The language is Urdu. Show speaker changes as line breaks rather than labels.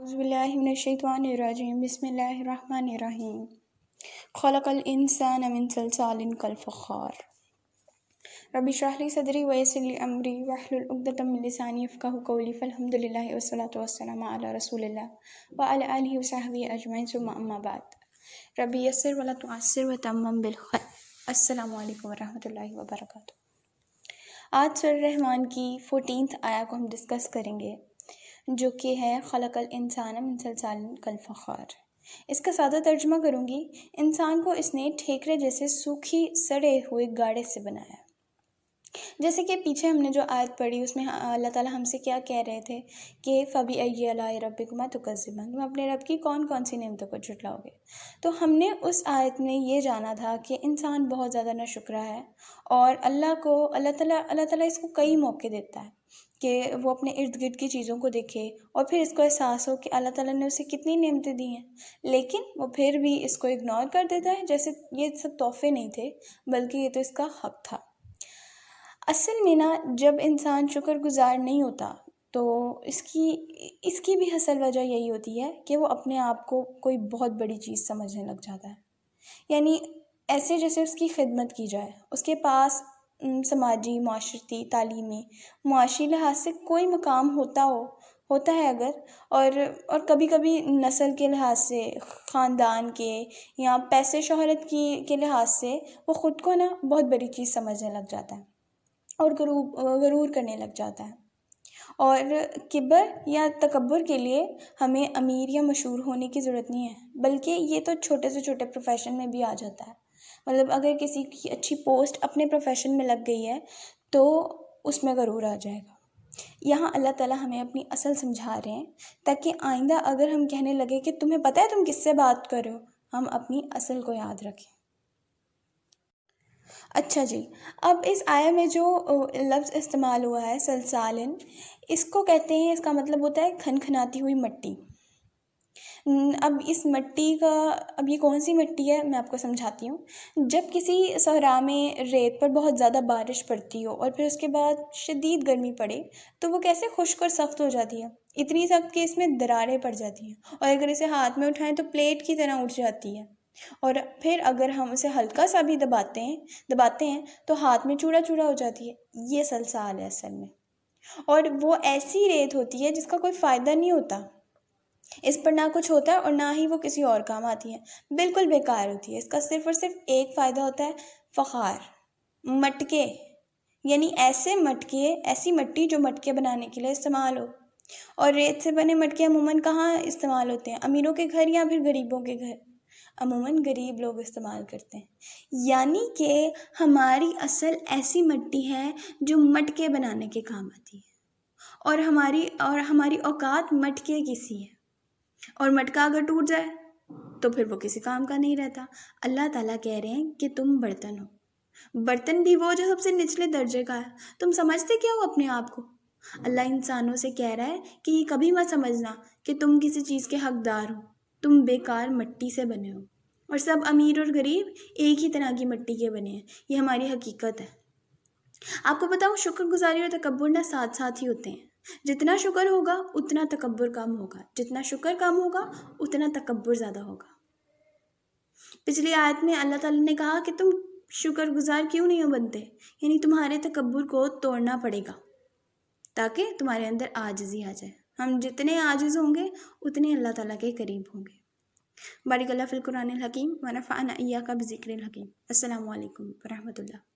أعوذ بالله من الشيطان الرجيم بسم الله الرحمن الرحيم خلق الإنسان من صلصال كالفخار رب اشرح لي صدري ويسر لي أمري واحلل عقدة من لساني يفقهوا قولي فالحمد لله والصلاة والسلام على رسول الله وعلى آله وصحبه أجمعين ثم أما بعد رب يسر ولا تعسر وتمم بالخير السلام علیکم ورحمۃ اللہ وبرکاتہ۔ آج سورہ رحمان کی 14th آیا کو ہم ڈسکس کریں گے، جو کہ ہے خلق الانسان من صلصال کالفخار۔ اس کا سادہ ترجمہ کروں گی، انسان کو اس نے ٹھیکرے جیسے سوکھی سڑے ہوئے گاڑے سے بنایا۔ جیسے کہ پیچھے ہم نے جو آیت پڑھی اس میں اللہ تعالیٰ ہم سے کیا کہہ رہے تھے کہ فَبِأَيِّ آلَاءِ رَبِّكُمَا تُكَذِّبَانِ، تم اپنے رب کی کون کون سی نعمتوں کو جھٹلاؤ گے۔ تو ہم نے اس آیت میں یہ جانا تھا کہ انسان بہت زیادہ ناشکرا ہے، اور اللہ تعالیٰ اس کو کئی موقع دیتا ہے کہ وہ اپنے ارد گرد کی چیزوں کو دیکھے اور پھر اس کو احساس ہو کہ اللہ تعالیٰ نے اسے کتنی نعمتیں دی ہیں، لیکن وہ پھر بھی اس کو اگنور کر دیتا ہے جیسے یہ سب تحفے نہیں تھے بلکہ یہ تو اس کا حق تھا۔ اصل میں نا، جب انسان شکر گزار نہیں ہوتا تو اس کی بھی اصل وجہ یہی ہوتی ہے کہ وہ اپنے آپ کو کوئی بہت بڑی چیز سمجھنے لگ جاتا ہے، یعنی ایسے جیسے اس کی خدمت کی جائے، اس کے پاس سماجی، معاشرتی، تعلیمی، معاشی لحاظ سے کوئی مقام ہوتا ہے اگر، اور کبھی کبھی نسل کے لحاظ سے، خاندان کے یا پیسے شہرت کے لحاظ سے وہ خود کو نا بہت بڑی چیز سمجھنے لگ جاتا ہے اور غرور کرنے لگ جاتا ہے۔ اور کبر یا تکبر کے لیے ہمیں امیر یا مشہور ہونے کی ضرورت نہیں ہے، بلکہ یہ تو چھوٹے سے چھوٹے پروفیشن میں بھی آ جاتا ہے۔ مطلب اگر کسی کی اچھی پوسٹ اپنے پروفیشن میں لگ گئی ہے تو اس میں غرور آ جائے گا۔ یہاں اللہ تعالیٰ ہمیں اپنی اصل سمجھا رہے ہیں تاکہ آئندہ اگر ہم کہنے لگے کہ تمہیں پتہ ہے تم کس سے بات کر رہے ہو، ہم اپنی اصل کو یاد رکھیں۔ اچھا جی، اب اس آیہ میں جو لفظ استعمال ہوا ہے سلسالن، اس کو کہتے ہیں، اس کا مطلب ہوتا ہے کھنکھناتی ہوئی مٹی۔ اب اس مٹی کا، اب یہ کون سی مٹی ہے میں آپ کو سمجھاتی ہوں۔ جب کسی صحرا میں ریت پر بہت زیادہ بارش پڑتی ہو اور پھر اس کے بعد شدید گرمی پڑے تو وہ کیسے خشک اور سخت ہو جاتی ہے، اتنی سخت کہ اس میں دراریں پڑ جاتی ہیں، اور اگر اسے ہاتھ میں اٹھائیں تو پلیٹ کی طرح اٹھ جاتی ہے، اور پھر اگر ہم اسے ہلکا سا بھی دباتے ہیں تو ہاتھ میں چوڑا چوڑا ہو جاتی ہے۔ یہ سلسال ہے اصل میں، اور وہ ایسی ریت ہوتی ہے جس کا کوئی فائدہ نہیں ہوتا، اس پر نہ کچھ ہوتا ہے اور نہ ہی وہ کسی اور کام آتی ہے، بالکل بیکار ہوتی ہے۔ اس کا صرف اور صرف ایک فائدہ ہوتا ہے، فخار، مٹکے، یعنی ایسی مٹی جو مٹکے بنانے کے لیے استعمال ہو۔ اور ریت سے بنے مٹکے عموماً کہاں استعمال ہوتے ہیں؟ امیروں کے گھر یا پھر غریبوں کے گھر؟ عموماً غریب لوگ استعمال کرتے ہیں، یعنی کہ ہماری اصل ایسی مٹی ہے جو مٹکے بنانے کے کام آتی ہے، اور ہماری اوقات مٹکے کی سی ہے، اور مٹکا اگر ٹوٹ جائے تو پھر وہ کسی کام کا نہیں رہتا۔ اللہ تعالیٰ کہہ رہے ہیں کہ تم برتن ہو، برتن بھی وہ جو سب سے نچلے درجے کا ہے۔ تم سمجھتے کیا ہو اپنے آپ کو؟ اللہ انسانوں سے کہہ رہا ہے کہ یہ کبھی مت سمجھنا کہ تم کسی چیز کے حقدار ہو، تم بیکار مٹی سے بنے ہو، اور سب امیر اور غریب ایک ہی طرح کی مٹی کے بنے ہیں۔ یہ ہماری حقیقت ہے۔ آپ کو بتاؤں، شکر گزاری اور تکبر نہ ساتھ ساتھ ہی ہوتے ہیں۔ جتنا شکر ہوگا اتنا تکبر کم ہوگا، جتنا شکر کم ہوگا اتنا تکبر زیادہ ہوگا۔ پچھلی آیت میں اللہ تعالیٰ نے کہا کہ تم شکر گزار کیوں نہیں بنتے، یعنی تمہارے تکبر کو توڑنا پڑے گا تاکہ تمہارے اندر عاجزی آ جائے۔ ہم جتنے عاجز ہوں گے اتنے اللہ تعالیٰ کے قریب ہوں گے۔ بارک اللہ فی القرآن الحکیم ونفعنا ایاک بذکر الحکیم۔ السلام علیکم ورحمۃ اللہ۔